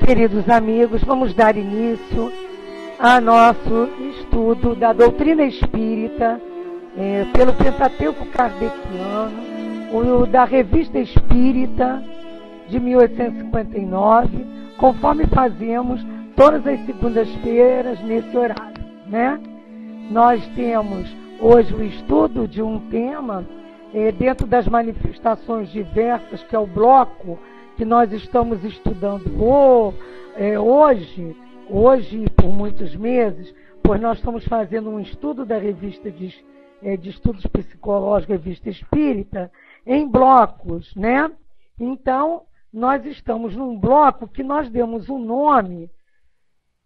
queridos amigos, vamos dar início a nosso estudo da doutrina espírita pelo Pentateuco Kardeciano, da Revista Espírita de 1859, conforme fazemos todas as segundas-feiras nesse horário, né? Nós temos hoje o estudo de um tema dentro das manifestações diversas, que é o bloco que nós estamos estudando hoje e por muitos meses, pois nós estamos fazendo um estudo da revista de estudos psicológicos, Revista Espírita, em blocos, né? Então, nós estamos num bloco que nós demos um nome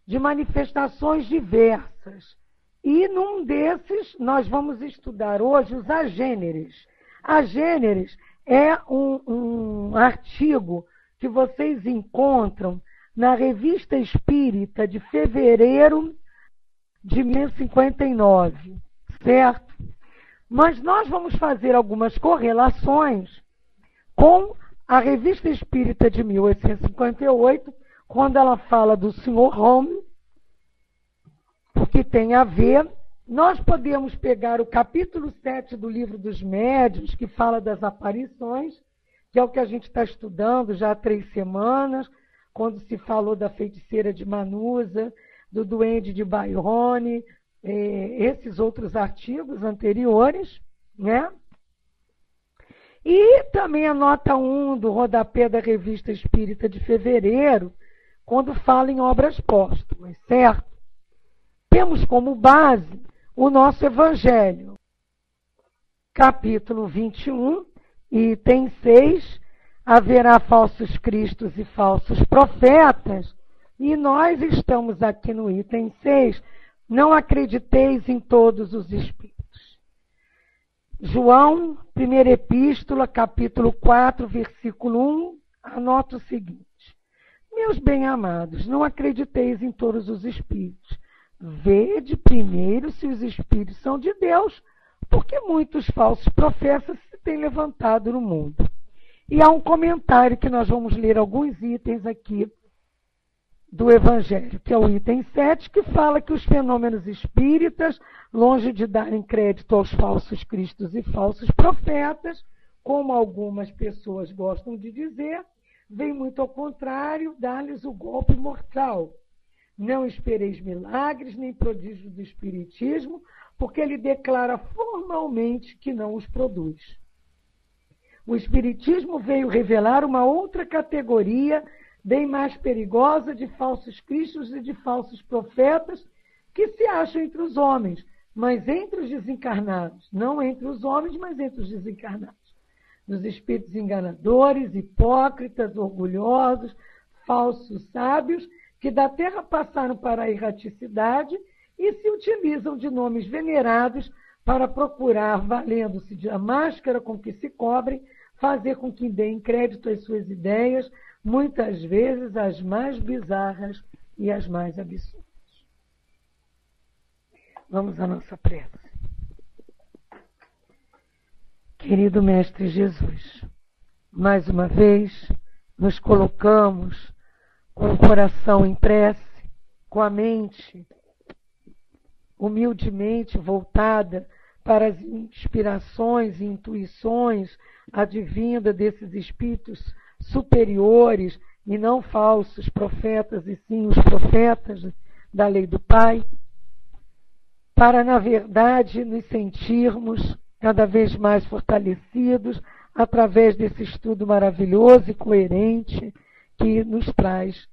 de manifestações diversas. E num desses, nós vamos estudar hoje os agêneres. Agêneres é um artigo que vocês encontram na Revista Espírita de fevereiro de 1959, certo? Mas nós vamos fazer algumas correlações com a Revista Espírita de 1858, quando ela fala do Sr. Home, porque tem a ver. Nós podemos pegar o capítulo 7 do Livro dos Médiuns, que fala das aparições, que é o que a gente está estudando já há 3 semanas, quando se falou da feiticeira de Manusa, do duende de Bairrone, esses outros artigos anteriores, né? E também a nota 1 do rodapé da Revista Espírita de fevereiro, quando fala em obras póstumas, certo? Temos como base o nosso Evangelho, capítulo 21, item 6, haverá falsos cristos e falsos profetas, e nós estamos aqui no item 6, não acrediteis em todos os espíritos. João, primeira epístola, capítulo 4, versículo 1, anota o seguinte: meus bem-amados, não acrediteis em todos os espíritos. Vede primeiro se os espíritos são de Deus, porque muitos falsos profetas se têm levantado no mundo. E há um comentário que nós vamos ler alguns itens aqui do Evangelho, que é o item 7, que fala que os fenômenos espíritas, longe de darem crédito aos falsos cristos e falsos profetas, como algumas pessoas gostam de dizer, vem muito ao contrário, dar-lhes o golpe mortal. Não espereis milagres nem prodígios do Espiritismo, porque ele declara formalmente que não os produz. O Espiritismo veio revelar uma outra categoria, bem mais perigosa, de falsos cristos e de falsos profetas, que se acham entre os homens, mas entre os desencarnados. Não entre os homens, mas entre os desencarnados. Dos espíritos enganadores, hipócritas, orgulhosos, falsos sábios, que da terra passaram para a erraticidade e se utilizam de nomes venerados para procurar, valendo-se da máscara com que se cobrem, fazer com que deem crédito às suas ideias, muitas vezes as mais bizarras e as mais absurdas. Vamos à nossa prece. Querido Mestre Jesus, mais uma vez nos colocamos com o coração em prece, com a mente humildemente voltada para as inspirações e intuições advindas desses espíritos superiores e não falsos profetas, e sim os profetas da lei do Pai, para, na verdade, nos sentirmos cada vez mais fortalecidos através desse estudo maravilhoso e coerente que nos traz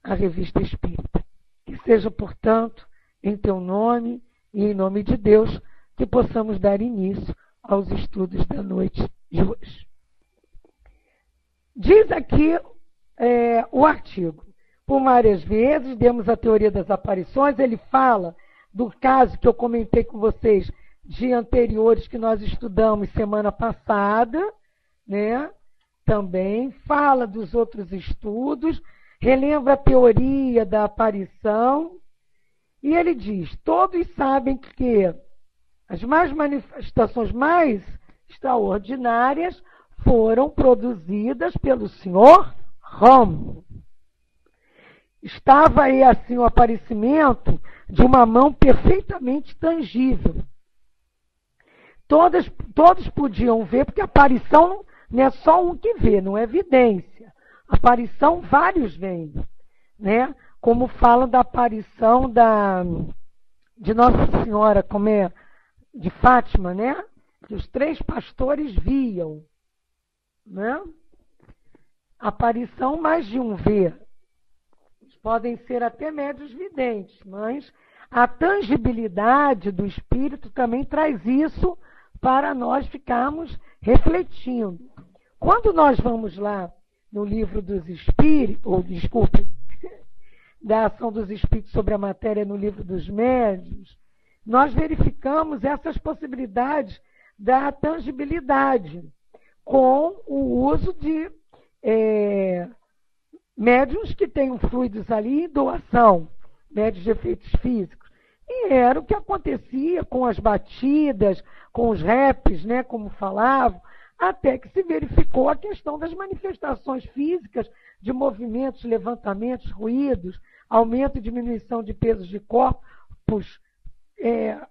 a Revista Espírita. Que seja, portanto, em teu nome e em nome de Deus, que possamos dar início aos estudos da noite de hoje. Diz aqui o artigo: por várias vezes demos a teoria das aparições. Ele fala do caso que eu comentei com vocês de anteriores que nós estudamos semana passada, né? Também fala dos outros estudos, relembra a teoria da aparição, e ele diz: todos sabem que as manifestações mais extraordinárias foram produzidas pelo Sr. Home. estava aí assim o aparecimento de uma mão perfeitamente tangível. Todos podiam ver, porque a aparição não é só um que vê, não é evidência. Aparição, vários veem, né? Como fala da aparição de Nossa Senhora, como é, de Fátima, né? Que os 3 pastores viam, né? Aparição, mais de um vê. Podem ser até médios videntes, mas a tangibilidade do Espírito também traz isso para nós ficarmos refletindo. Quando nós vamos lá no livro dos Espíritos, ou desculpe, da ação dos Espíritos sobre a matéria no livro dos Médiuns, nós verificamos essas possibilidades da tangibilidade com o uso de médiuns que tenham fluidos ali em doação, médiuns de efeitos físicos. E era o que acontecia com as batidas, com os raps, né, como falavam, até que se verificou a questão das manifestações físicas, de movimentos, levantamentos, ruídos, aumento e diminuição de pesos de corpos,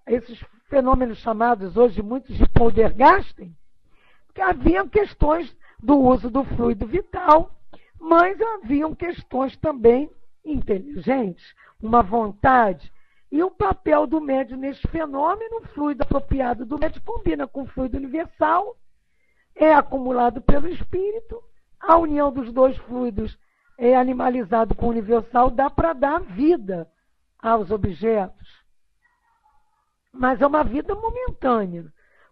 esses fenômenos chamados hoje muitos de Poltergeist, que haviam questões do uso do fluido vital, mas haviam questões também inteligentes, uma vontade. E o papel do médium nesse fenômeno, o fluido apropriado do médium combina com o fluido universal, é acumulado pelo espírito, a união dos 2 fluidos é animalizado com o universal, dá para dar vida aos objetos. Mas é uma vida momentânea,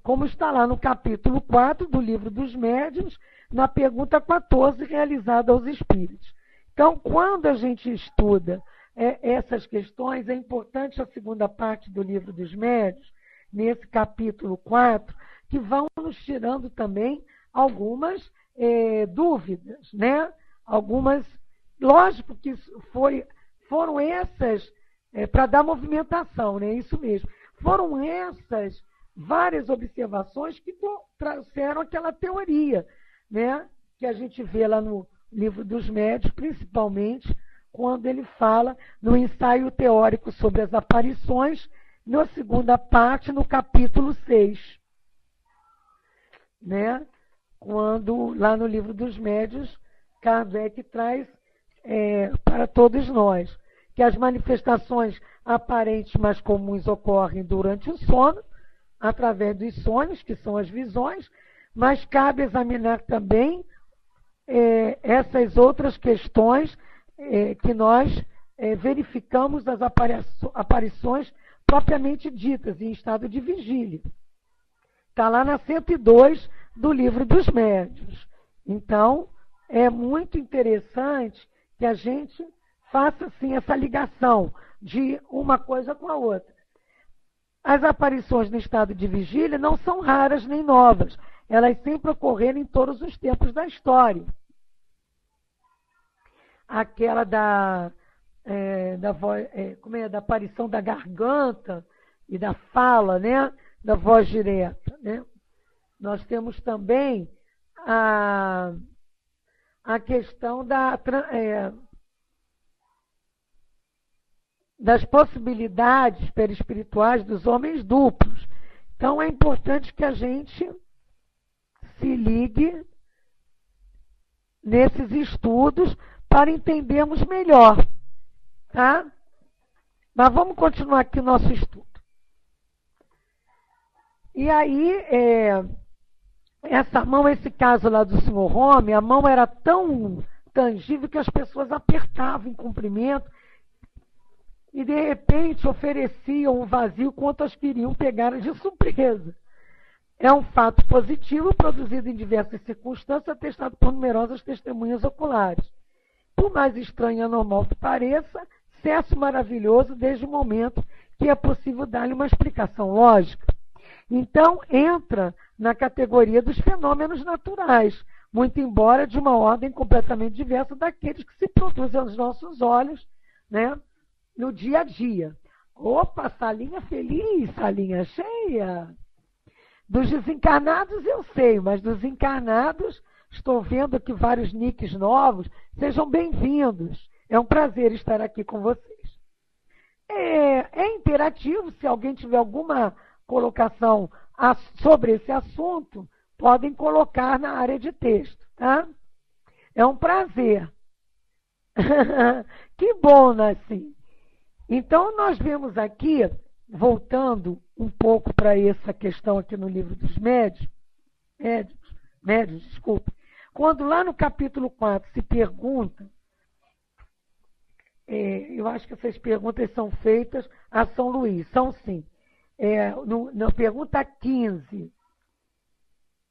como está lá no capítulo 4 do livro dos Médiuns, na pergunta 14, realizada aos espíritos. Então, quando a gente estuda essas questões, é importante a segunda parte do livro dos Médiuns, nesse capítulo 4, que vão nos tirando também algumas dúvidas, né? Algumas, lógico que foram essas, para dar movimentação, né? Isso mesmo. Foram essas várias observações que trouxeram aquela teoria, né? Que a gente vê lá no livro dos Médiuns, principalmente quando ele fala no ensaio teórico sobre as aparições, na segunda parte, no capítulo 6. Né? Quando, lá no livro dos Médiuns, Kardec traz para todos nós que as manifestações aparentes mais comuns ocorrem durante o sono, através dos sonhos, que são as visões, mas cabe examinar também essas outras questões que nós verificamos as aparições propriamente ditas, em estado de vigília. Está lá na 102 do livro dos Médiuns. Então, é muito interessante que a gente faça assim, essa ligação de uma coisa com a outra. As aparições no estado de vigília não são raras nem novas. Elas sempre ocorreram em todos os tempos da história. Aquela da aparição da garganta e da fala, né? Da voz direta, né? Nós temos também a questão das possibilidades perispirituais dos homens duplos. Então, é importante que a gente se ligue nesses estudos para entendermos melhor, tá? Mas vamos continuar aqui o nosso estudo. E aí, essa mão, esse caso lá do Sr. Home, a mão era tão tangível que as pessoas apertavam em cumprimento e, de repente, ofereciam o vazio quanto as queriam pegar de surpresa. É um fato positivo, produzido em diversas circunstâncias, atestado por numerosas testemunhas oculares. Por mais estranho e anormal que pareça, sucesso maravilhoso desde o momento que é possível dar-lhe uma explicação lógica. Então, entra na categoria dos fenômenos naturais, muito embora de uma ordem completamente diversa daqueles que se produzem aos nossos olhos, né, no dia a dia. Opa, salinha feliz, salinha cheia. Dos desencarnados eu sei, mas dos encarnados estou vendo aqui vários nicks novos. Sejam bem-vindos. É um prazer estar aqui com vocês. É interativo, se alguém tiver alguma colocação sobre esse assunto, podem colocar na área de texto, tá? É um prazer. Que bom, Nassim. Então, nós vemos aqui, voltando um pouco para essa questão aqui no livro dos médios, desculpa, quando lá no capítulo 4 se pergunta, eu acho que essas perguntas são feitas a São Luís, são sim. Na pergunta 15,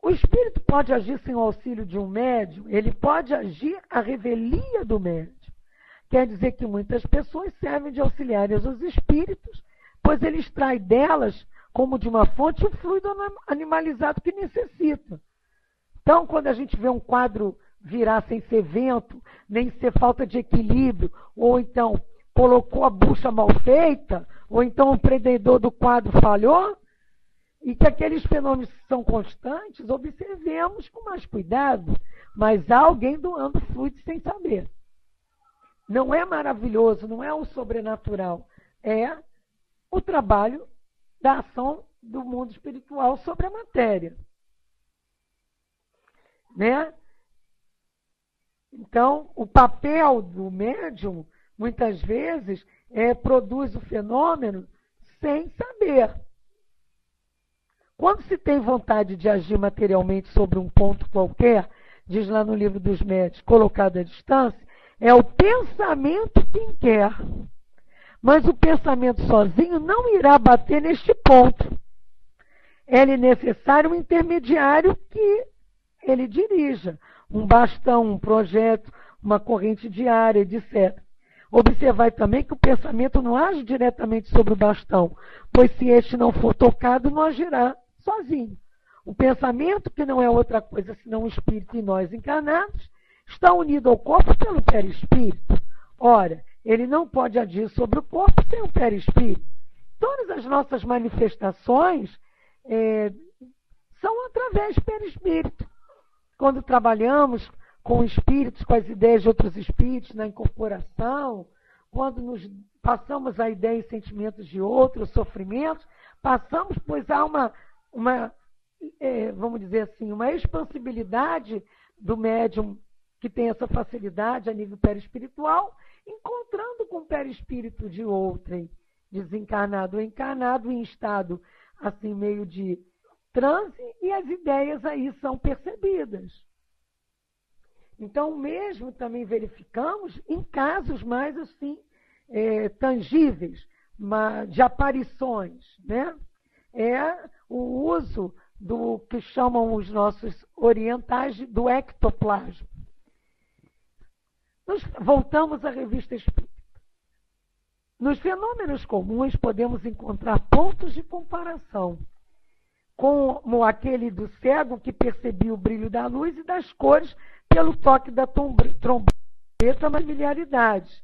o espírito pode agir sem o auxílio de um médium? Ele pode agir à revelia do médium. Quer dizer que muitas pessoas servem de auxiliares aos espíritos, pois ele extrai delas, como de uma fonte, o fluido animalizado que necessita. Então, quando a gente vê um quadro virar sem ser vento, nem ser falta de equilíbrio, ou então colocou a bucha mal feita, ou então o prendedor do quadro falhou, e que aqueles fenômenos são constantes, observemos com mais cuidado, mas há alguém doando fluido sem saber. Não é maravilhoso, não é o sobrenatural, é o trabalho da ação do mundo espiritual sobre a matéria. Né? Então, o papel do médium, muitas vezes, produz o fenômeno sem saber. Quando se tem vontade de agir materialmente sobre um ponto qualquer, diz lá no livro dos médios, colocado à distância, é o pensamento quem quer. Mas o pensamento sozinho não irá bater neste ponto. É-lhe necessário um intermediário que ele dirija. Um bastão, um projeto, uma corrente diária, etc. Observai também que o pensamento não age diretamente sobre o bastão, pois se este não for tocado, não agirá sozinho. O pensamento, que não é outra coisa senão o espírito em nós encarnados, está unido ao corpo pelo perispírito. Ora, ele não pode agir sobre o corpo sem o perispírito. Todas as nossas manifestações são através do perispírito. Quando trabalhamos com espíritos, com as ideias de outros espíritos na incorporação, quando nos passamos a ideia e sentimentos de outros, sofrimentos, passamos, pois há vamos dizer assim, uma expansibilidade do médium que tem essa facilidade a nível perispiritual, encontrando com o perispírito de outrem, desencarnado ou encarnado, em estado assim meio de transe, e as ideias aí são percebidas. Então, mesmo também verificamos em casos mais assim tangíveis, de aparições, né? É o uso do que chamam os nossos orientais do ectoplasma. Voltamos à revista Espírita. Nos fenômenos comuns podemos encontrar pontos de comparação, como aquele do cego que percebia o brilho da luz e das cores pelo toque da trombeta, mas familiaridade.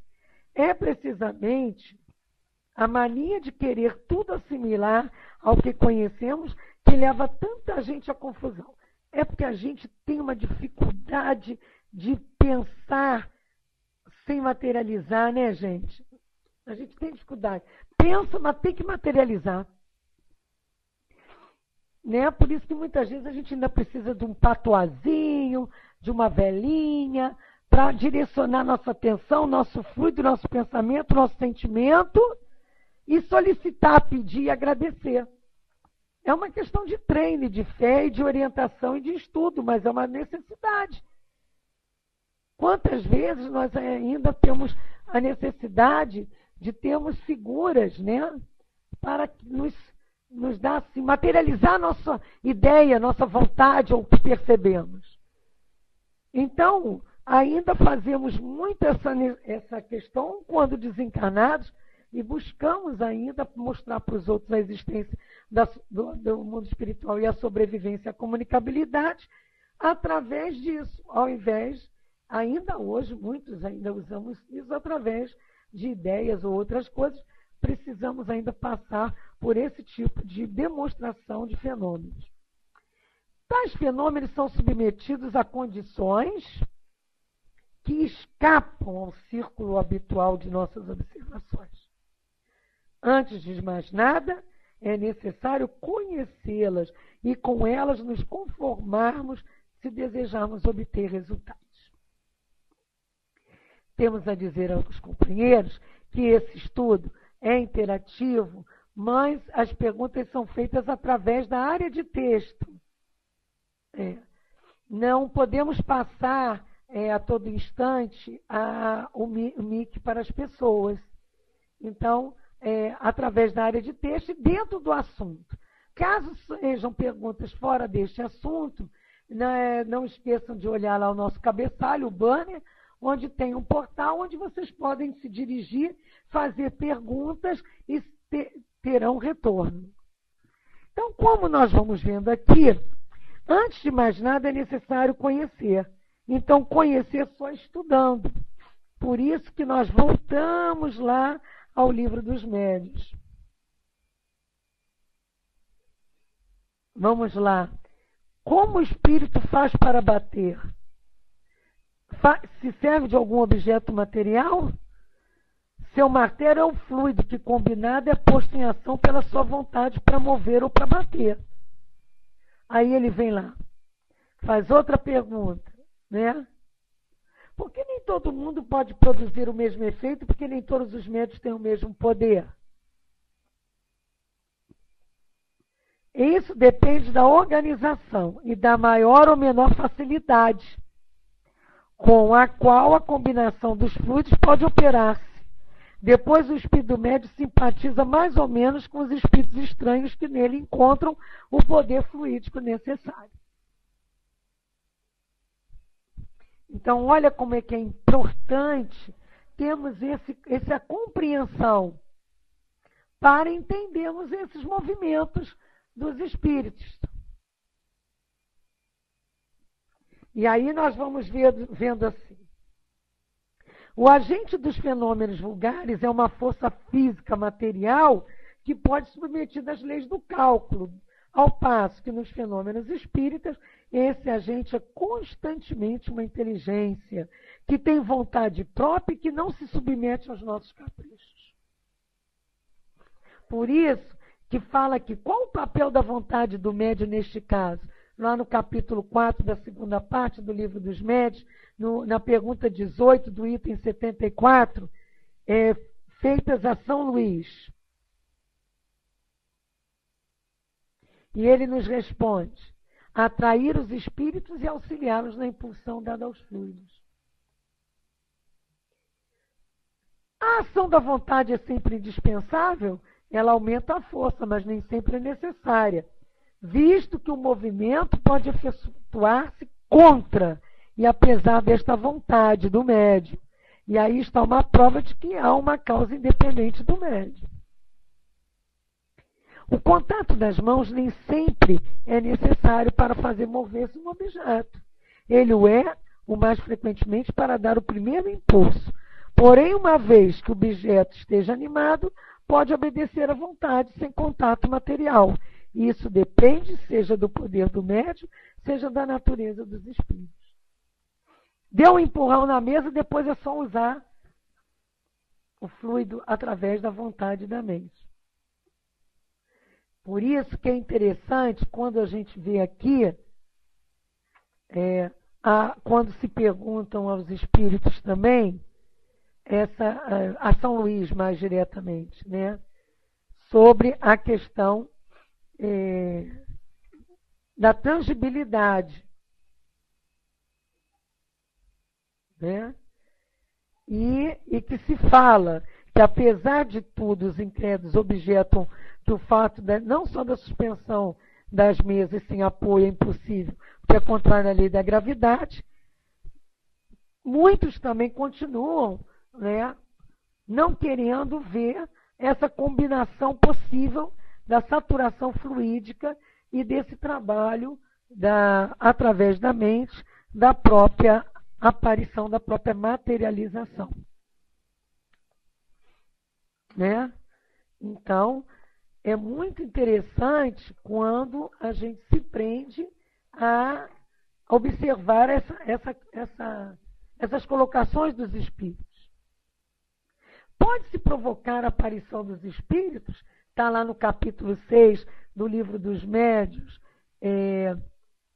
É precisamente a mania de querer tudo assimilar ao que conhecemos que leva tanta gente à confusão. É porque a gente tem uma dificuldade de pensar sem materializar, né, gente? A gente tem dificuldade. Pensa, mas tem que materializar. Né? Por isso que muitas vezes a gente ainda precisa de um patuazinho, de uma velhinha, para direcionar nossa atenção, nosso fluido, nosso pensamento, nosso sentimento, e solicitar, pedir e agradecer. É uma questão de treino, de fé, de orientação e de estudo, mas é uma necessidade. Quantas vezes nós ainda temos a necessidade de termos figuras, né, para nos dar, assim, materializar a nossa ideia, nossa vontade ou o que percebemos. Então, ainda fazemos muito essa questão quando desencarnados e buscamos ainda mostrar para os outros a existência do mundo espiritual e a sobrevivência, a comunicabilidade, através disso, ao invés, ainda hoje, muitos ainda usamos isso através de ideias ou outras coisas, precisamos ainda passar por esse tipo de demonstração de fenômenos. Tais fenômenos são submetidos a condições que escapam ao círculo habitual de nossas observações. Antes de mais nada, é necessário conhecê-las e com elas nos conformarmos se desejarmos obter resultados. Temos a dizer aos companheiros que esse estudo é interativo, mas as perguntas são feitas através da área de texto. Não podemos passar a todo instante o mic para as pessoas. Então, através da área de texto e dentro do assunto. Caso sejam perguntas fora deste assunto, não esqueçam de olhar lá o nosso cabeçalho, o banner, onde tem um portal onde vocês podem se dirigir, fazer perguntas e terão retorno. Então, como nós vamos vendo aqui, antes de mais nada é necessário conhecer. Então, conhecer só estudando. Por isso que nós voltamos lá ao Livro dos Médiuns. Vamos lá. Como o espírito faz para bater? Se serve de algum objeto material? Seu martelo é o fluido que, combinado, é posto em ação pela sua vontade para mover ou para bater. Aí ele vem lá, faz outra pergunta, né? Por que nem todo mundo pode produzir o mesmo efeito? Porque nem todos os médios têm o mesmo poder. Isso depende da organização e da maior ou menor facilidade com a qual a combinação dos fluidos pode operar-se. Depois, o espírito médio simpatiza mais ou menos com os espíritos estranhos que nele encontram o poder fluídico necessário. Então, olha como é que é importante termos essa compreensão para entendermos esses movimentos dos espíritos. E aí nós vamos vendo assim. O agente dos fenômenos vulgares é uma força física material que pode ser submetida às leis do cálculo, ao passo que nos fenômenos espíritas, esse agente é constantemente uma inteligência que tem vontade própria e que não se submete aos nossos caprichos. Por isso que fala aqui, qual o papel da vontade do médium neste caso? Lá no capítulo 4 da segunda parte do Livro dos Médiuns, na pergunta 18 do item 74, feitas a São Luís. E ele nos responde, atrair os espíritos e auxiliá-los na impulsão dada aos fluidos. A ação da vontade é sempre indispensável? Ela aumenta a força, mas nem sempre é necessária, visto que o movimento pode efetuar-se contra e apesar desta vontade do médium. E aí está uma prova de que há uma causa independente do médium. O contato das mãos nem sempre é necessário para fazer mover-se um objeto. Ele o é, o mais frequentemente, para dar o primeiro impulso. Porém, uma vez que o objeto esteja animado, pode obedecer à vontade sem contato material. Isso depende, seja do poder do médium, seja da natureza dos espíritos. Deu um empurrão na mesa, depois é só usar o fluido através da vontade da mente. Por isso que é interessante, quando a gente vê aqui, quando se perguntam aos espíritos também, a São Luís mais diretamente, né, sobre a questão da tangibilidade, né? E que se fala que, apesar de tudo, os incrédulos objetam que o fato não só da suspensão das mesas sem apoio é impossível, porque é contrário à lei da gravidade, muitos também continuam, né, não querendo ver essa combinação possível da saturação fluídica e desse trabalho através da mente, da própria aparição, da própria materialização. Né? Então, é muito interessante quando a gente se prende a observar essas colocações dos espíritos. Pode-se provocar a aparição dos espíritos, está lá no capítulo 6 do Livro dos Médiuns,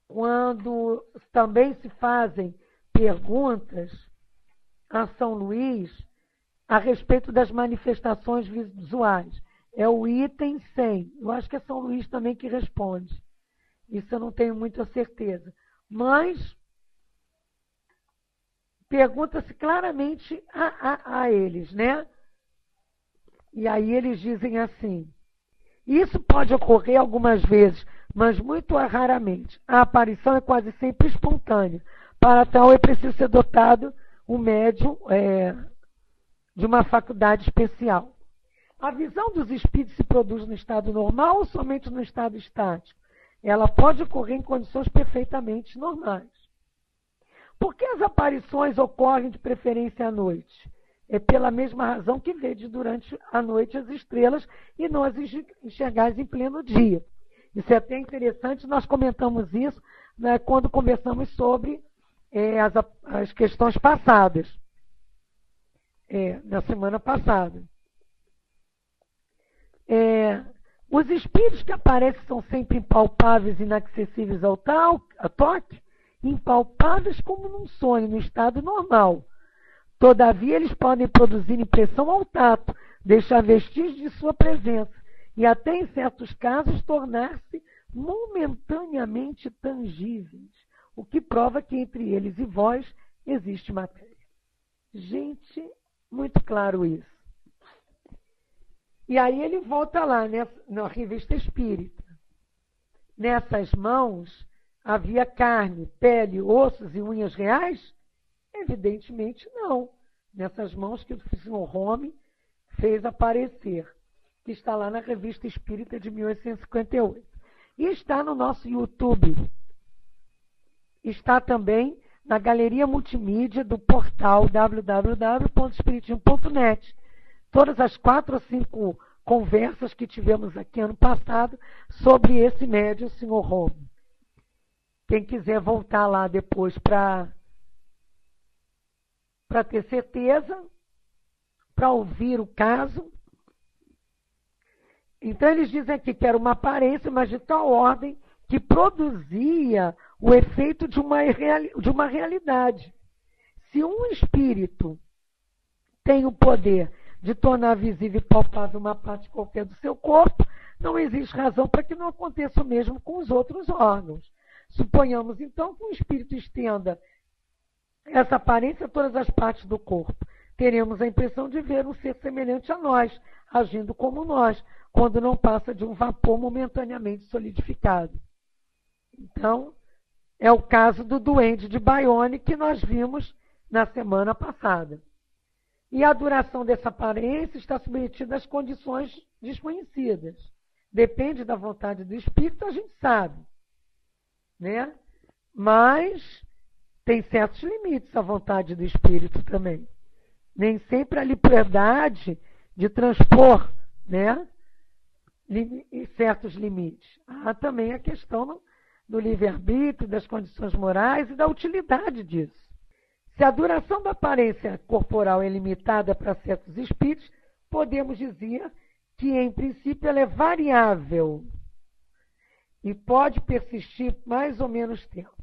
quando também se fazem perguntas a São Luís a respeito das manifestações visuais. É o item 100. Eu acho que é São Luís também que responde. Isso eu não tenho muita certeza. Mas pergunta-se claramente a eles, né? E aí eles dizem assim: isso pode ocorrer algumas vezes, mas muito raramente. A aparição é quase sempre espontânea. Para tal, é preciso ser dotado o médium de uma faculdade especial. A visão dos espíritos se produz no estado normal ou somente no estado estático? Ela pode ocorrer em condições perfeitamente normais. Por que as aparições ocorrem de preferência à noite? É pela mesma razão que vedes durante a noite as estrelas e não as enxergais em pleno dia. Isso é até interessante, nós comentamos isso, né, quando conversamos sobre as questões passadas, na semana passada. Os espíritos que aparecem são sempre impalpáveis e inacessíveis ao toque, impalpáveis como num sonho, no estado normal. Todavia, eles podem produzir impressão ao tato, deixar vestígios de sua presença e até, em certos casos, tornar-se momentaneamente tangíveis, o que prova que entre eles e vós existe matéria. Gente, muito claro isso. E aí ele volta lá, na Revista Espírita. Nessas mãos havia carne, pele, ossos e unhas reais? Evidentemente não. Nessas mãos que o Sr. Home fez aparecer, que está lá na Revista Espírita de 1858. E está no nosso YouTube. Está também na galeria multimídia do portal www.espiritismo.net. Todas as 4 ou 5 conversas que tivemos aqui ano passado sobre esse médium, o Sr. Home. Quem quiser voltar lá depois para ter certeza, para ouvir o caso. Então, eles dizem aqui que era uma aparência, mas de tal ordem que produzia o efeito de uma realidade. Se um espírito tem o poder de tornar visível e palpável uma parte qualquer do seu corpo, não existe razão para que não aconteça o mesmo com os outros órgãos. Suponhamos, então, que um espírito estenda essa aparência a todas as partes do corpo. Teremos a impressão de ver um ser semelhante a nós, agindo como nós, quando não passa de um vapor momentaneamente solidificado. Então, é o caso do duende de Bayonne que nós vimos na semana passada. E a duração dessa aparência está submetida às condições desconhecidas. Depende da vontade do espírito, a gente sabe, né? Mas tem certos limites à vontade do espírito também. Nem sempre a liberdade de transpor, né, certos limites. Há também a questão do livre-arbítrio, das condições morais e da utilidade disso. Se a duração da aparência corporal é limitada para certos espíritos, podemos dizer que, em princípio, ela é variável e pode persistir mais ou menos tempo.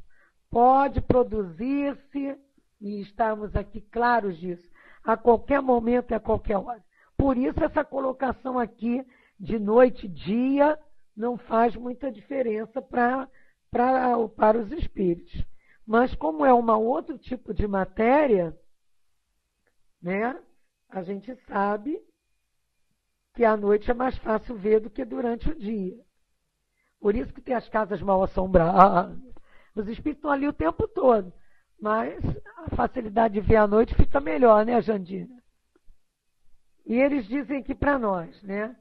Pode produzir-se, e estamos aqui claros disso, a qualquer momento e a qualquer hora. Por isso, essa colocação aqui de noite e dia não faz muita diferença para os espíritos. Mas como é um outro tipo de matéria, né, a gente sabe que à noite é mais fácil ver do que durante o dia. Por isso que tem as casas mal assombradas. Os espíritos estão ali o tempo todo. Mas a facilidade de ver à noite fica melhor, né, Jandina? E eles dizem aqui para nós, né?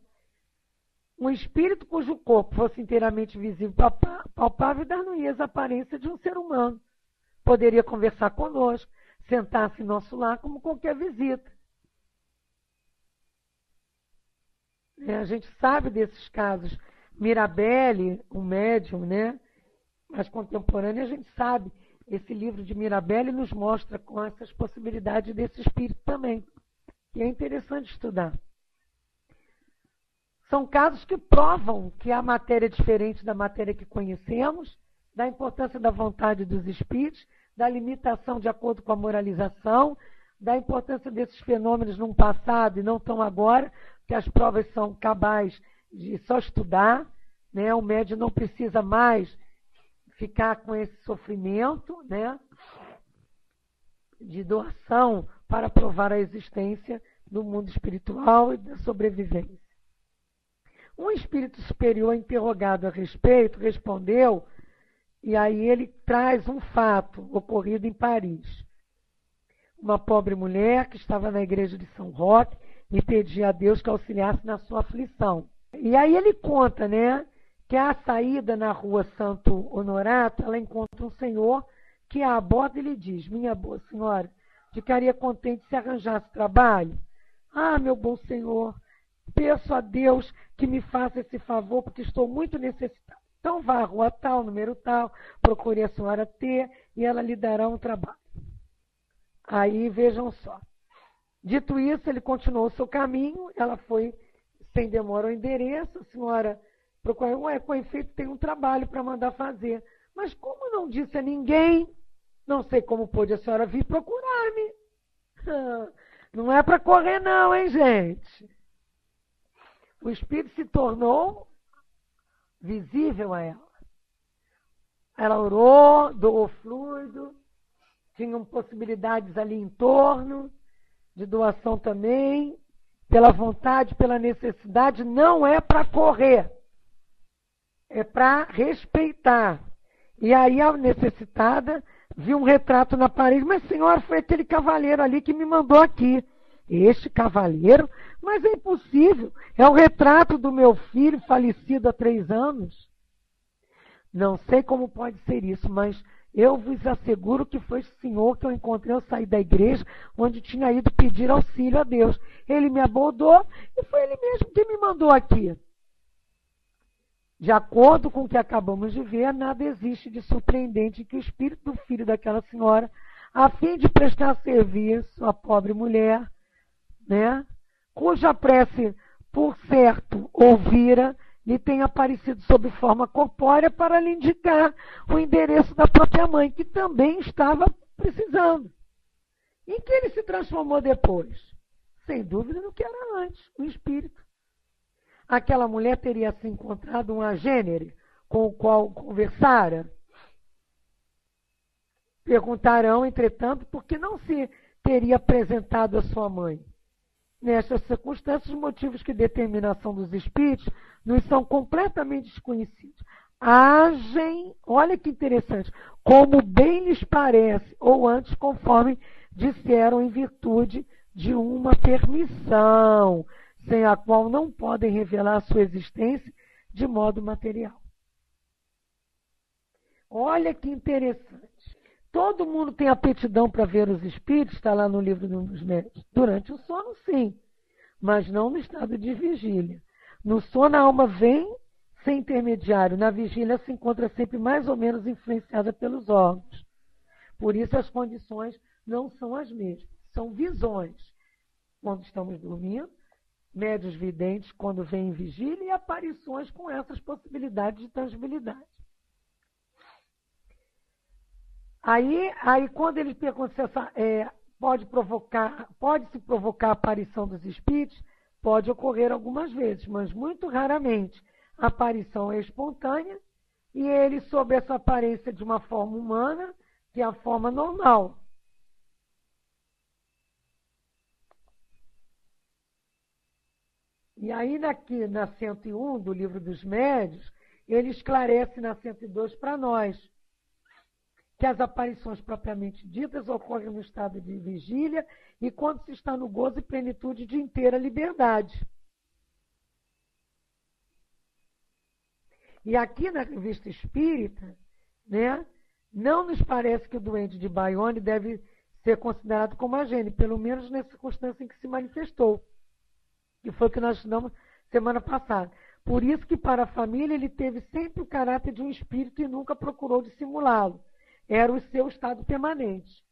Um espírito cujo corpo fosse inteiramente visível e palpável dar-nos a aparência de um ser humano. Poderia conversar conosco, sentar-se em nosso lar como qualquer visita. A gente sabe desses casos. Mirabelle, um médium, né, mais contemporâneo, a gente sabe esse livro de Mirabelle nos mostra com essas possibilidades desse espírito também. E é interessante estudar. São casos que provam que a matéria é diferente da matéria que conhecemos, da importância da vontade dos espíritos, da limitação de acordo com a moralização, da importância desses fenômenos num passado e não tão agora, que as provas são cabais de só estudar, né? O médium não precisa mais ficar com esse sofrimento, né, de doação para provar a existência do mundo espiritual e da sobrevivência. Um espírito superior interrogado a respeito respondeu, e aí ele traz um fato ocorrido em Paris. Uma pobre mulher que estava na igreja de São Roque e pedia a Deus que auxiliasse na sua aflição. E aí ele conta, né, que à saída na rua Santo Honorato, ela encontra um senhor que a aborda e lhe diz: minha boa senhora, ficaria contente se arranjasse trabalho? Ah, meu bom senhor, peço a Deus que me faça esse favor, porque estou muito necessitado. Então vá à rua tal, número tal, procure a senhora T e ela lhe dará um trabalho. Aí vejam só. Dito isso, ele continuou o seu caminho, ela foi sem demora ao endereço, a senhora procurou, com efeito tem um trabalho para mandar fazer. Mas como não disse a ninguém, não sei como pôde a senhora vir procurar-me. Não é para correr não, hein, gente? O espírito se tornou visível a ela. Ela orou, doou fluido, tinham possibilidades ali em torno, de doação também, pela vontade, pela necessidade, não é para correr, é para respeitar. E aí a necessitada viu um retrato na parede, mas senhora, foi aquele cavaleiro ali que me mandou aqui. Este cavaleiro? Mas é impossível, é o retrato do meu filho falecido há 3 anos. Não sei como pode ser isso, mas eu vos asseguro que foi o senhor que eu encontrei ao sair da igreja, onde tinha ido pedir auxílio a Deus. Ele me abordou e foi ele mesmo que me mandou aqui. De acordo com o que acabamos de ver, nada existe de surpreendente que o espírito do filho daquela senhora, a fim de prestar serviço à pobre mulher, né, cuja prece, por certo, ouvira, lhe tenha aparecido sob forma corpórea para lhe indicar o endereço da própria mãe, que também estava precisando. Em que ele se transformou depois? Sem dúvida no que era antes, o espírito. Aquela mulher teria se encontrado um agênere com o qual conversara? Perguntarão, entretanto, por que não se teria apresentado a sua mãe? Nestas circunstâncias, os motivos que determinam a ação dos espíritos nos são completamente desconhecidos. Agem, olha que interessante, como bem lhes parece, ou antes, conforme disseram, em virtude de uma permissão, sem a qual não podem revelar sua existência de modo material. Olha que interessante. Todo mundo tem aptidão para ver os espíritos, está lá no livro dos médiuns. Durante o sono, sim, mas não no estado de vigília. No sono, a alma vem sem intermediário. Na vigília, se encontra sempre mais ou menos influenciada pelos órgãos. Por isso, as condições não são as mesmas. São visões quando estamos dormindo, médiuns videntes quando vêm em vigília e aparições com essas possibilidades de tangibilidade. Aí quando ele pergunta se pode-se provocar a aparição dos espíritos, pode ocorrer algumas vezes, mas muito raramente. A aparição é espontânea e ele, sob essa aparência de uma forma humana, que é a forma normal. E aí, aqui na 101 do Livro dos Médiuns, ele esclarece na 102 para nós que as aparições propriamente ditas ocorrem no estado de vigília e quando se está no gozo e plenitude de inteira liberdade. E aqui na Revista Espírita, né, não nos parece que o doente de Bayonne deve ser considerado como agênere, pelo menos na circunstância em que se manifestou, que foi o que nós estudamos semana passada. Por isso que para a família ele teve sempre o caráter de um espírito e nunca procurou dissimulá-lo. era o seu estado permanente.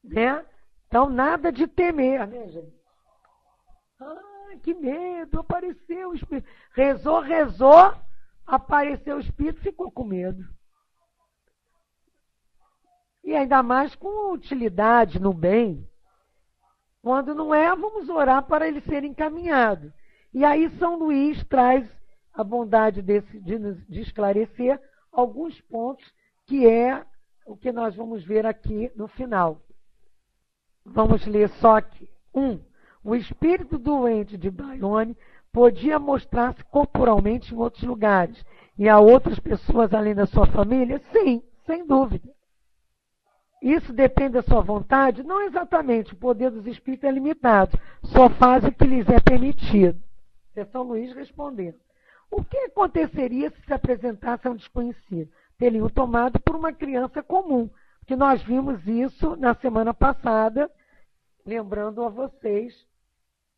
Né? Então, nada de temer, né, gente? Ah, que medo, apareceu o espírito. Rezou, apareceu o espírito, ficou com medo. E ainda mais com utilidade no bem. Quando não é, vamos orar para ele ser encaminhado. E aí São Luís traz a bondade de esclarecer alguns pontos, que é o que nós vamos ver aqui no final. Vamos ler só aqui. 1. O espírito doente de Bayonne podia mostrar-se corporalmente em outros lugares e a outras pessoas além da sua família? Sim, sem dúvida. Isso depende da sua vontade? Não exatamente. O poder dos espíritos é limitado. Só faz o que lhes é permitido. É São Luís respondendo. O que aconteceria se apresentasse a um desconhecido? Teriam tomado por uma criança comum. Porque nós vimos isso na semana passada. Lembrando a vocês,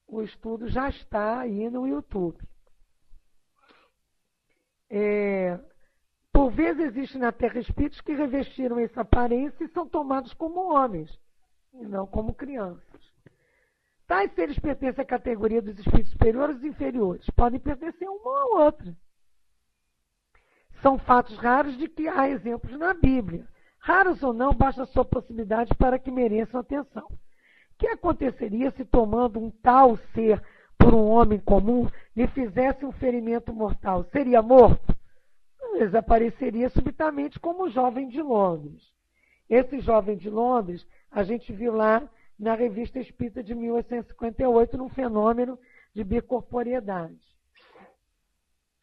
o estudo já está aí no YouTube. Por vezes existem na Terra espíritos que revestiram essa aparência e são tomados como homens, e não como crianças. Tais seres pertencem à categoria dos espíritos superiores e inferiores. Podem pertencer a uma ou outra. São fatos raros de que há exemplos na Bíblia. Raros ou não, basta a sua possibilidade para que mereçam atenção. O que aconteceria se, tomando um tal ser por um homem comum, lhe fizesse um ferimento mortal? Seria morto? Desapareceria subitamente como o jovem de Londres. Esse jovem de Londres, a gente viu lá na Revista Espírita de 1858, num fenômeno de bicorporiedade.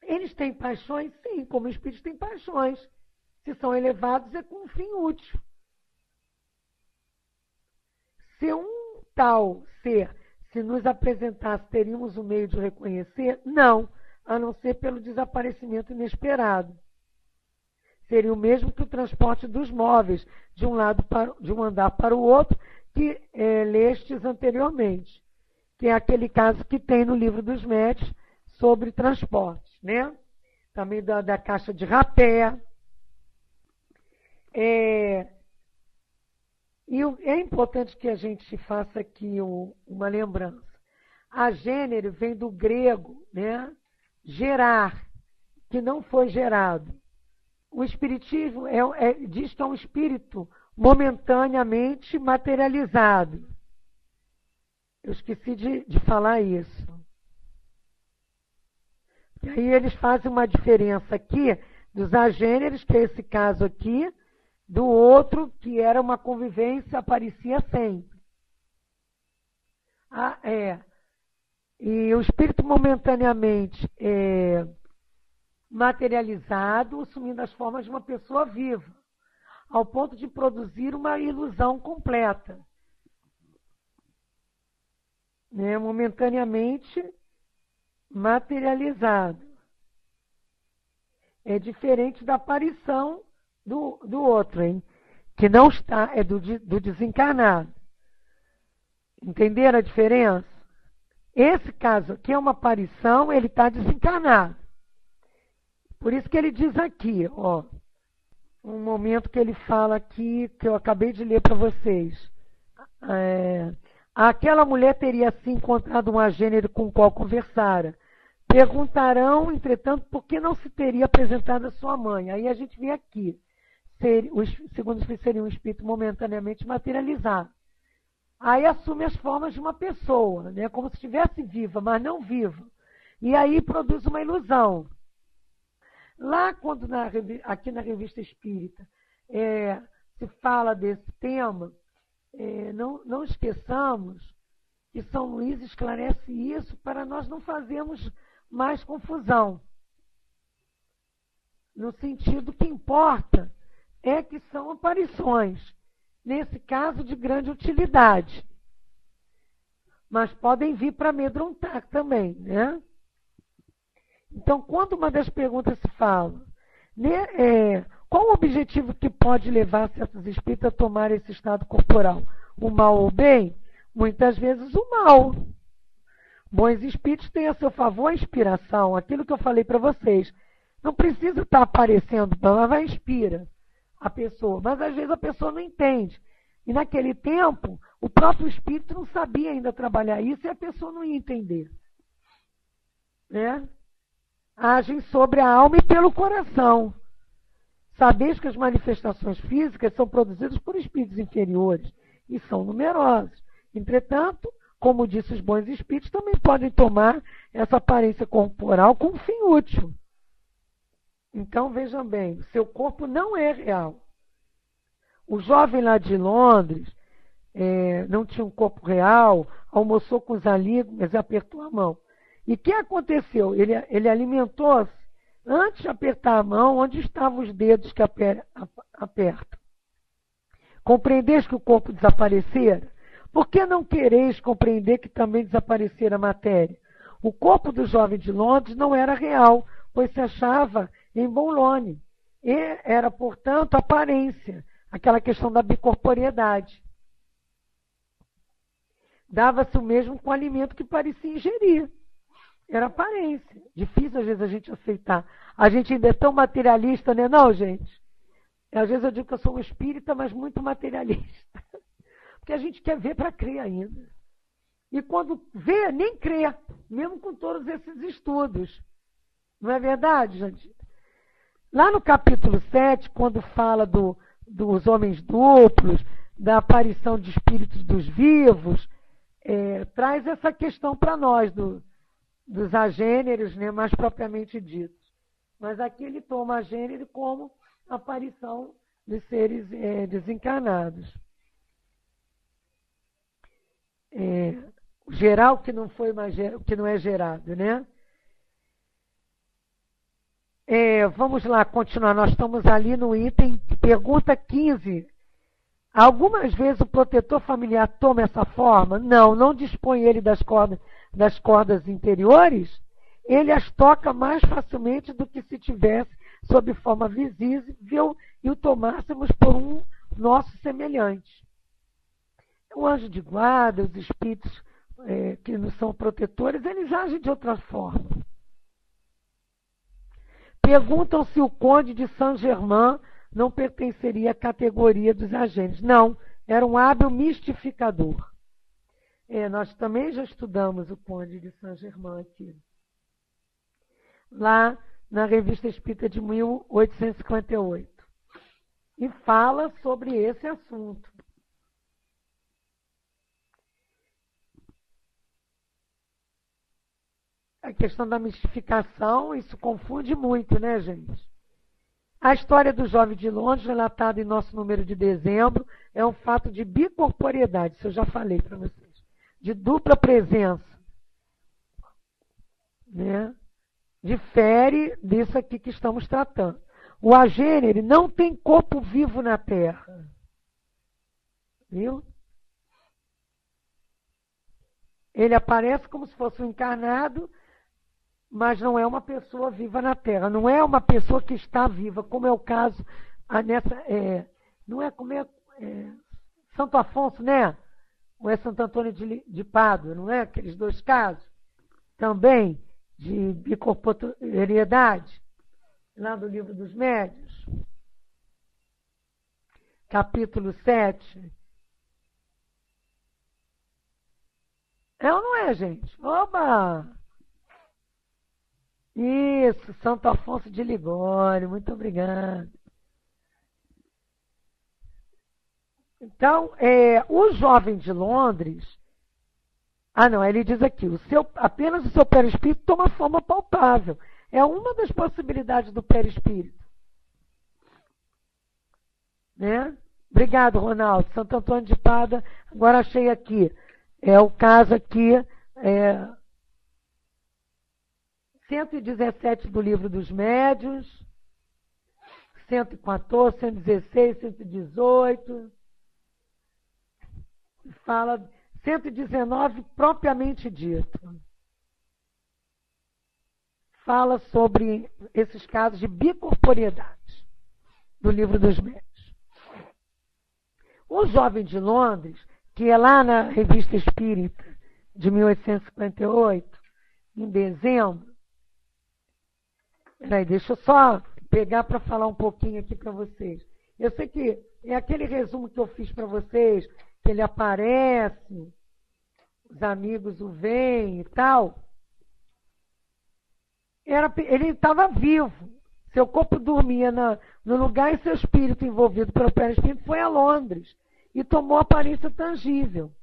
Eles têm paixões? Sim, como espíritos têm paixões. Se são elevados, é com um fim útil. Se um tal ser se nos apresentasse, teríamos um meio de reconhecer? Não, a não ser pelo desaparecimento inesperado. Seria o mesmo que o transporte dos móveis de um andar para o outro, que lestes anteriormente, que é aquele caso que tem no livro dos médiuns sobre transportes, né? Também da caixa de rapé. E é importante que a gente faça aqui uma lembrança. A gênero vem do grego, né? Gerar, que não foi gerado. O espiritismo diz que é um espírito momentaneamente materializado. Eu esqueci de falar isso. E aí eles fazem uma diferença aqui dos agêneres, que é esse caso aqui, do outro, que era uma convivência, aparecia sempre. E o espírito momentaneamente materializado, assumindo as formas de uma pessoa viva, ao ponto de produzir uma ilusão completa. Momentaneamente materializado. É diferente da aparição do outro, hein? Que não está, é do desencarnado. Entenderam a diferença? Esse caso aqui é uma aparição, ele está desencarnado. Por isso que ele diz aqui, ó, um momento que ele fala aqui, que eu acabei de ler para vocês. Aquela mulher teria assim encontrado um agênero com o qual conversara. Perguntarão, entretanto, por que não se teria apresentado a sua mãe. Aí a gente vê aqui. Segundo seria um espírito momentaneamente materializado. Aí assume as formas de uma pessoa, né? Como se estivesse viva, mas não viva. E aí produz uma ilusão. Lá, quando aqui na Revista Espírita se fala desse tema, não esqueçamos que São Luís esclarece isso para nós não fazermos mais confusão. No sentido que importa é que são aparições, nesse caso de grande utilidade. Mas podem vir para amedrontar também, né? Então, quando uma das perguntas se fala, né, qual o objetivo que pode levar certos espíritos a tomar esse estado corporal? O mal ou o bem? Muitas vezes o mal. Bons espíritos têm a seu favor a inspiração, aquilo que eu falei para vocês. Não precisa estar aparecendo, mas vai inspira. a pessoa, mas às vezes a pessoa não entende. E naquele tempo, o próprio espírito não sabia ainda trabalhar isso e a pessoa não ia entender. Né? Agem sobre a alma e pelo coração. Sabeis que as manifestações físicas são produzidas por espíritos inferiores e são numerosos. Entretanto, como disse os bons espíritos, também podem tomar essa aparência corporal com um fim útil. Então, vejam bem, o seu corpo não é real. O jovem lá de Londres não tinha um corpo real, almoçou com os amigos, mas apertou a mão. E o que aconteceu? Ele alimentou-se antes de apertar a mão, onde estavam os dedos que apertam. Compreendeis que o corpo desaparecera? Por que não quereis compreender que também desaparecera a matéria? O corpo do jovem de Londres não era real, pois se achava em Boulogne. E era, portanto, aparência, aquela questão da bicorporiedade. Dava-se o mesmo com o alimento que parecia ingerir. Era aparência. Difícil, às vezes, a gente aceitar. A gente ainda é tão materialista, né? Não, gente? Às vezes eu digo que eu sou um espírita, mas muito materialista. Porque a gente quer ver para crer ainda. E quando vê, nem crê, mesmo com todos esses estudos. Não é verdade, gente? Lá no capítulo 7, quando fala dos homens duplos, da aparição de espíritos dos vivos, traz essa questão para nós, dos agêneros, né, mais propriamente ditos. Mas aqui ele toma agênero como aparição de seres desencarnados. Geral que não foi mais, que não é gerado, né? Vamos lá continuar. Nós estamos ali no item pergunta 15. Algumas vezes o protetor familiar toma essa forma? Não dispõe ele das cordas interiores, ele as toca mais facilmente do que se tivesse sob forma visível e o tomássemos por um nosso semelhante. O anjo de guarda, os espíritos que não são protetores, eles agem de outra forma. Perguntam se o conde de Saint-Germain não pertenceria à categoria dos agentes. Não, era um hábil mistificador. Nós também já estudamos o conde de Saint-Germain aqui. Lá na Revista Espírita de 1858. E fala sobre esse assunto. A questão da mistificação, isso confunde muito, né, gente? A história do jovem de Londres, relatada em nosso número de dezembro, é um fato de bicorporiedade, isso eu já falei para vocês, de dupla presença, né? Difere disso aqui que estamos tratando. O agênere não tem corpo vivo na Terra. Viu? Ele aparece como se fosse um encarnado, mas não é uma pessoa viva na Terra. Não é uma pessoa que está viva, como é o caso não é como Santo Afonso, né? Ou é Santo Antônio de Pádua, não é? Aqueles dois casos. Também de bicorporiedade, lá do Livro dos Médiuns. Capítulo 7. É ou não é, gente? Oba! Isso, Santo Afonso de Ligório, muito obrigado. Então, o jovem de Londres, ele diz aqui, apenas o seu perispírito toma forma palpável. É uma das possibilidades do perispírito. Né? Obrigado, Ronaldo. Santo Antônio de Pádua, agora achei aqui. É o caso aqui, 117 do Livro dos Médiuns, 114, 116, 118, fala 119 propriamente dito. Fala sobre esses casos de bicorporiedade do Livro dos Médiuns. O jovem de Londres, que é lá na Revista Espírita de 1858, em dezembro, deixa eu só pegar para falar um pouquinho aqui para vocês. Eu sei que é aquele resumo que eu fiz para vocês, que ele aparece, os amigos o veem e tal. Ele estava vivo. Seu corpo dormia no lugar e seu espírito, envolvido pelo perispírito, foi a Londres e tomou aparência tangível.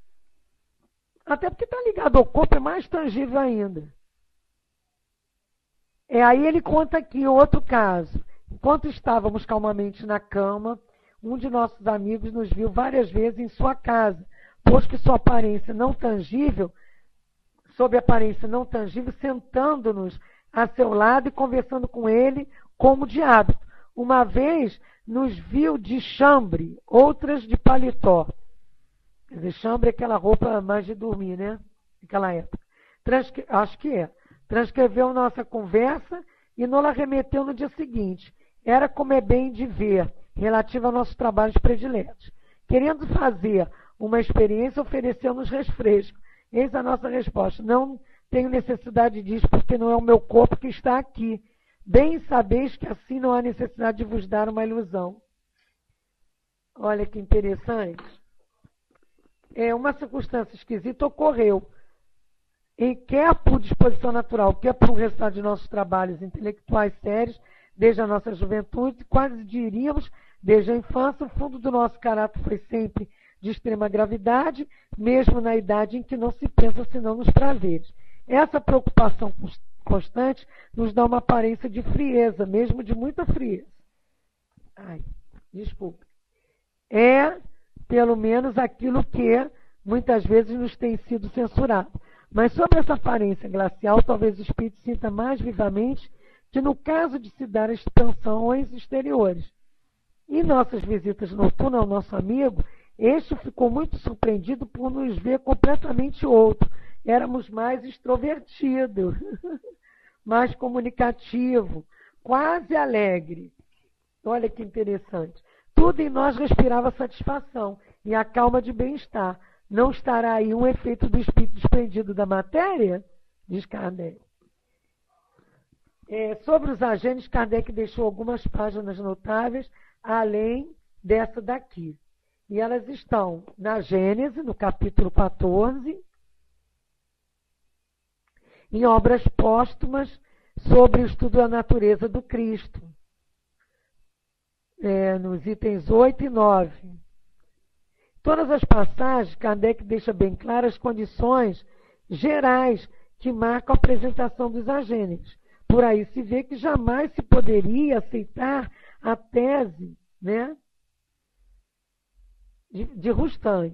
Até porque está ligado ao corpo, é mais tangível ainda. Aí ele conta aqui outro caso. Enquanto estávamos calmamente na cama, um de nossos amigos nos viu várias vezes em sua casa, pois que sua aparência não tangível, sob aparência não tangível, sentando-nos a seu lado e conversando com ele como de hábito. Uma vez nos viu de chambre, outras de paletó. Quer dizer, chambre é aquela roupa mais de dormir, né? Naquela época. Acho que é. Transcreveu nossa conversa e nos remeteu no dia seguinte. Era como é bem de ver, relativo aos nossos trabalhos prediletos. Querendo fazer uma experiência, ofereceu-nos refresco. Eis a nossa resposta. Não tenho necessidade disso, porque não é o meu corpo que está aqui. Bem sabeis que assim não há necessidade de vos dar uma ilusão. Olha que interessante. Uma circunstância esquisita ocorreu. Quer por disposição natural, quer por um resultado de nossos trabalhos intelectuais sérios, desde a nossa juventude, quase diríamos, desde a infância, o fundo do nosso caráter foi sempre de extrema gravidade, mesmo na idade em que não se pensa senão nos prazeres. Essa preocupação constante nos dá uma aparência de frieza, mesmo de muita frieza. Desculpa. É, pelo menos, aquilo que muitas vezes nos tem sido censurado. Mas sobre essa aparência glacial, talvez o espírito sinta mais vivamente que no caso de se dar expansões exteriores. Em nossas visitas noturnas ao nosso amigo, este ficou muito surpreendido por nos ver completamente outro. Éramos mais extrovertidos, mais comunicativo, quase alegre. Olha que interessante. Tudo em nós respirava satisfação e a calma de bem-estar. Não estará aí um efeito do espírito desprendido da matéria? Diz Kardec. Sobre os agentes, Kardec deixou algumas páginas notáveis, além dessa daqui. E elas estão na Gênese, no capítulo 14, em obras póstumas sobre o estudo da natureza do Cristo, nos itens 8 e 9. Todas as passagens, Kardec deixa bem claras as condições gerais que marcam a apresentação dos agêneres. Por aí se vê que jamais se poderia aceitar a tese, né, de Rustan,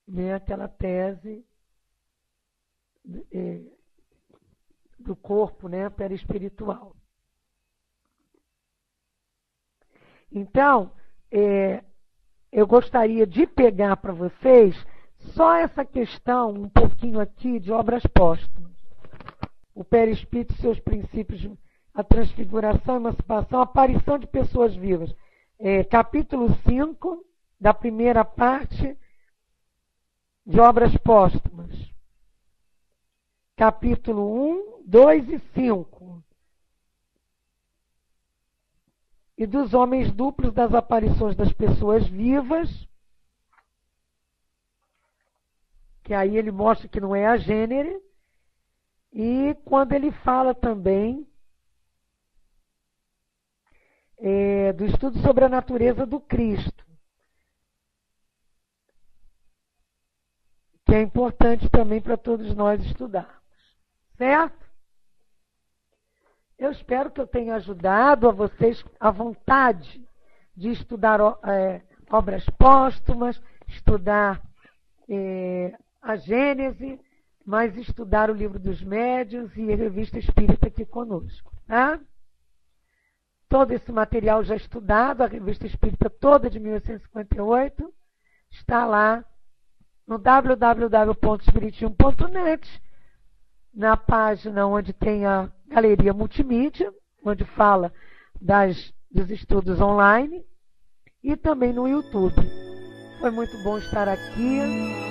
né, aquela tese do corpo, né, perispiritual. Então, eu gostaria de pegar para vocês só essa questão, um pouquinho aqui, de obras póstumas. O perispírito, seus princípios, a transfiguração, a emancipação, a aparição de pessoas vivas. Capítulo 5, da primeira parte de obras póstumas. Capítulo 1, 2 e 5. E dos homens duplos, das aparições das pessoas vivas, que aí ele mostra que não é a gênere, e quando ele fala também do estudo sobre a natureza do Cristo, que é importante também para todos nós estudarmos. Certo? Eu espero que eu tenha ajudado a vocês à vontade de estudar obras póstumas, estudar a Gênese, mas estudar o Livro dos Médiuns e a Revista Espírita aqui conosco. Tá? Todo esse material já estudado, a Revista Espírita toda de 1858, está lá no www.espiritismo.net, na página onde tem a galeria multimídia, onde fala dos estudos online, e também no YouTube. Foi muito bom estar aqui.